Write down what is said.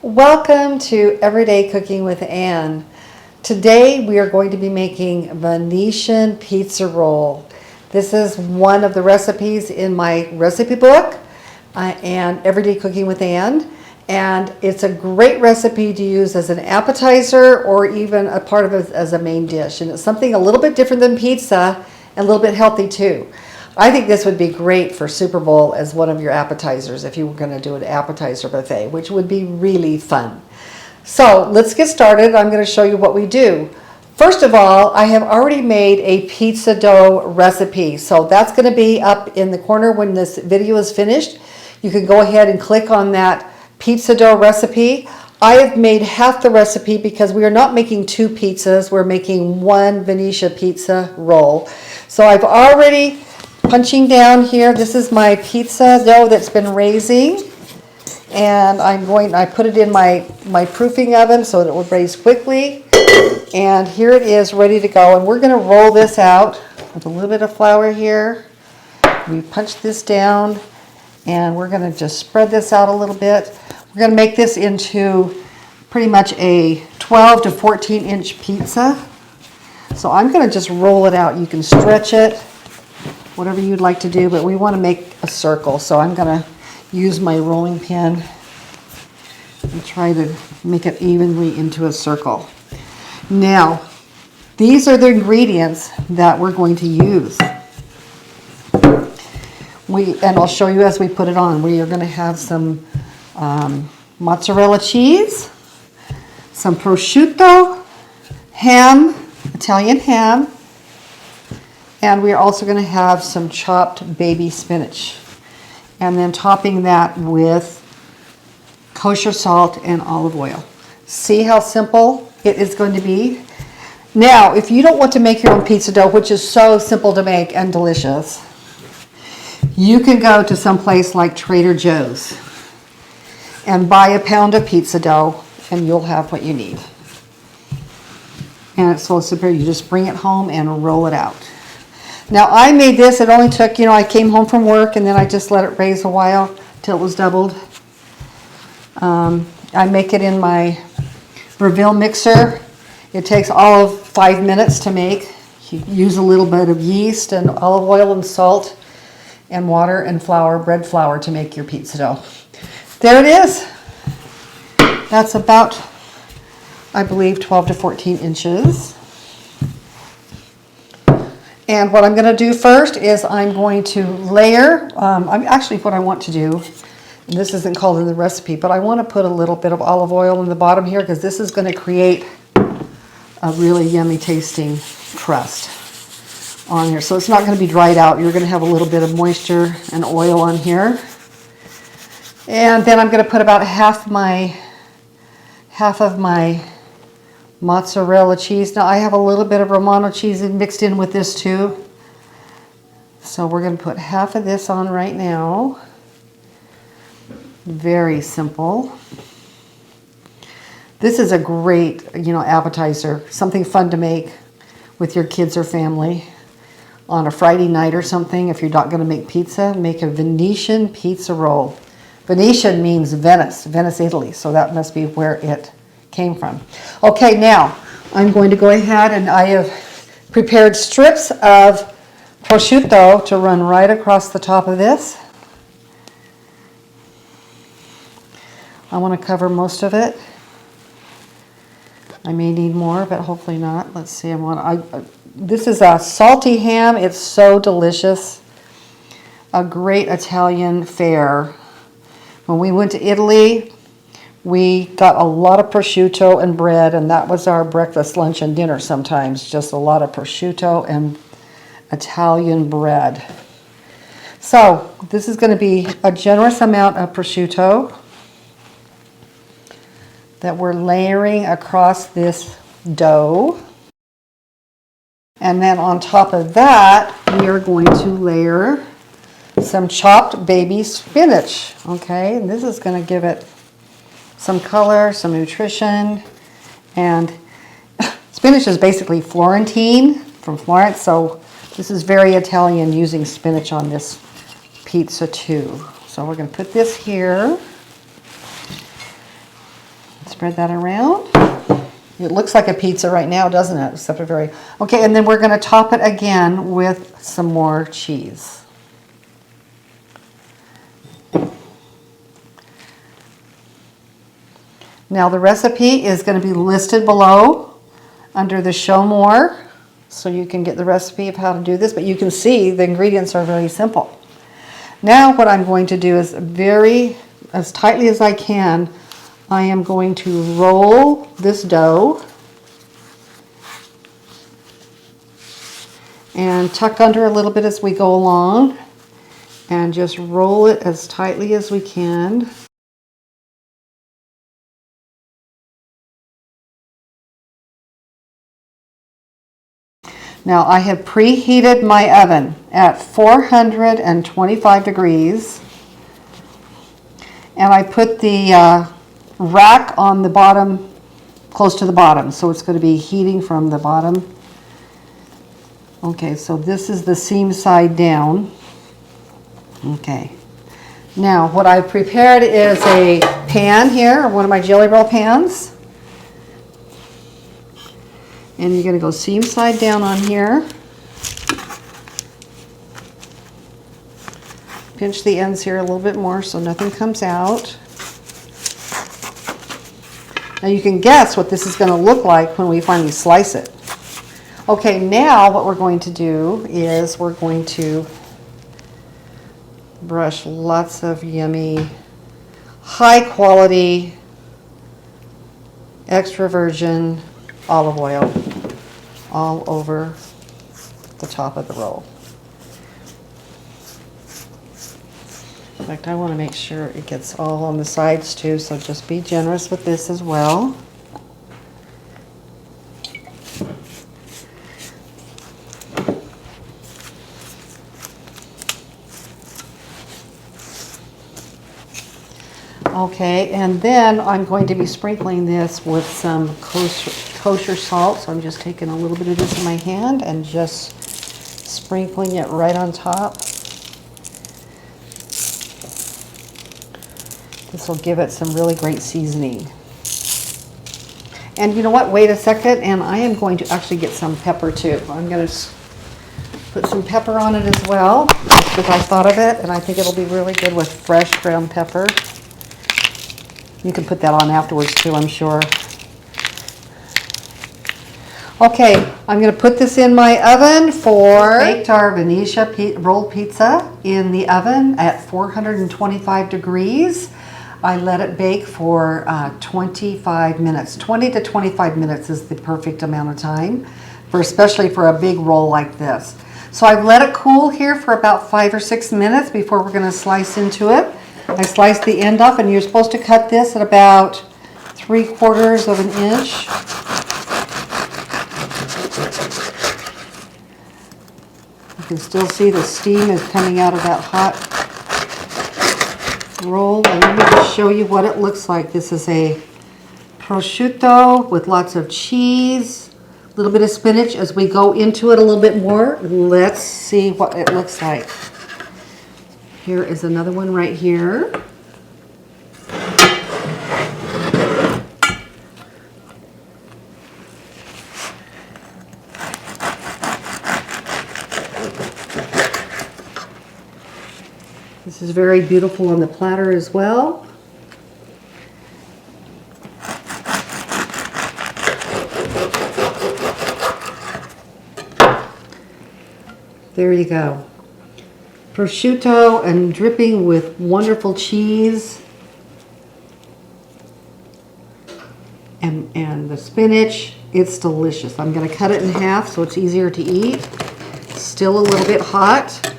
Welcome to Everyday Cooking with Ann. Today we are going to be making Venetian pizza roll. This is one of the recipes in my recipe book and Everyday Cooking with Ann. And it's a great recipe to use as an appetizer or even a part of it as a main dish. And it's something a little bit different than pizza and a little bit healthy too. I think this would be great for Super Bowl as one of your appetizers if you were going to do an appetizer buffet, which would be really fun. So let's get started. I'm going to show you what we do. First of all, I have already made a pizza dough recipe. So that's going to be up in the corner when this video is finished. You can go ahead and click on that pizza dough recipe. I have made half the recipe because we are not making two pizzas. We're making one Venetian pizza roll. So I've already punching down here. This is my pizza dough that's been raising, and I put it in my proofing oven so that it will raise quickly. And here it is ready to go, and we're going to roll this out with a little bit of flour here. We punch this down, and we're going to just spread this out a little bit. We're going to make this into pretty much a 12 to 14 inch pizza. So I'm going to just roll it out. You can stretch it, whatever you'd like to do, but we want to make a circle. So I'm going to use my rolling pin and try to make it evenly into a circle. Now, these are the ingredients that we're going to use. And I'll show you as we put it on. We are going to have some mozzarella cheese, some prosciutto, ham, Italian ham, and we're also going to have some chopped baby spinach. And then topping that with kosher salt and olive oil. See how simple it is going to be? Now, if you don't want to make your own pizza dough, which is so simple to make and delicious, you can go to some place like Trader Joe's and buy a pound of pizza dough and you'll have what you need. And it's so simple. You just bring it home and roll it out. Now I made this, it only took, I came home from work and then I just let it raise a while till it was doubled. I make it in my Breville mixer. It takes all of 5 minutes to make. You use a little bit of yeast and olive oil and salt and water and flour, bread flour, to make your pizza dough. There it is. That's about, I believe, 12 to 14 inches. And what I'm going to do first is I'm going to layer, what I want to do, and this isn't called in the recipe, but I want to put a little bit of olive oil in the bottom here because this is going to create a really yummy tasting crust on here. So it's not going to be dried out. You're going to have a little bit of moisture and oil on here. And then I'm going to put about half of my mozzarella cheese. Now I have a little bit of Romano cheese mixed in with this too. So we're going to put half of this on right now. Very simple. This is a great, appetizer. Something fun to make with your kids or family on a Friday night or something. If you're not going to make pizza, make a Venetian pizza roll. Venetian means Venice, Italy. So that must be where it came from. Okay, now I'm going to go ahead and I have prepared strips of prosciutto to run right across the top of this. I want to cover most of it. I may need more, but hopefully not. Let's see. This is a salty ham. It's so delicious. A great Italian fare. When we went to Italy, we got a lot of prosciutto and bread, and that was our breakfast, lunch, and dinner sometimes. Just a lot of prosciutto and Italian bread. So this is going to be a generous amount of prosciutto that we're layering across this dough. And then on top of that, we are going to layer some chopped baby spinach. Okay, and this is going to give it some color, some nutrition, and spinach is basically Florentine from Florence, so this is very Italian using spinach on this pizza too. So we're going to put this here. Spread that around. It looks like a pizza right now, doesn't it? Except a very... Okay, and then we're going to top it again with some more cheese. Now the recipe is going to be listed below under the show more, so you can get the recipe of how to do this, but you can see the ingredients are very simple. Now what I'm going to do is as tightly as I can, I am going to roll this dough and tuck under a little bit as we go along and just roll it as tightly as we can. Now I have preheated my oven at 425 degrees, and I put the rack on the bottom, close to the bottom, so it's going to be heating from the bottom. Okay, so this is the seam side down. Okay, now what I've prepared is a pan here, one of my jelly roll pans. And you're going to go seam side down on here. Pinch the ends here a little bit more so nothing comes out. Now you can guess what this is going to look like when we finally slice it. Okay, now what we're going to do is we're going to brush lots of yummy, high quality, extra virgin olive oil all over the top of the roll. In fact, I want to make sure it gets all on the sides too, so just be generous with this as well. Okay, and then I'm going to be sprinkling this with some kosher salt. So I'm just taking a little bit of this in my hand and just sprinkling it right on top. This will give it some really great seasoning. And you know what? Wait a second, and I am going to actually get some pepper too. I'm going to put some pepper on it as well, because I thought of it, and I think it'll be really good with fresh ground pepper. You can put that on afterwards too, I'm sure. Okay, I'm going to put this in my oven for... Baked our Venetian rolled pizza in the oven at 425 degrees. I let it bake for 25 minutes. 20 to 25 minutes is the perfect amount of time, especially for a big roll like this. So I've let it cool here for about 5 or 6 minutes before we're going to slice into it. I sliced the end off, and you're supposed to cut this at about 3/4 of an inch. You can still see the steam is coming out of that hot roll. And let me just show you what it looks like. This is a prosciutto with lots of cheese, a little bit of spinach. As we go into it a little bit more, let's see what it looks like. Here is another one right here. This is very beautiful on the platter as well. There you go. Prosciutto and dripping with wonderful cheese and the spinach. It's delicious. I'm going to cut it in half so it's easier to eat. Still a little bit hot.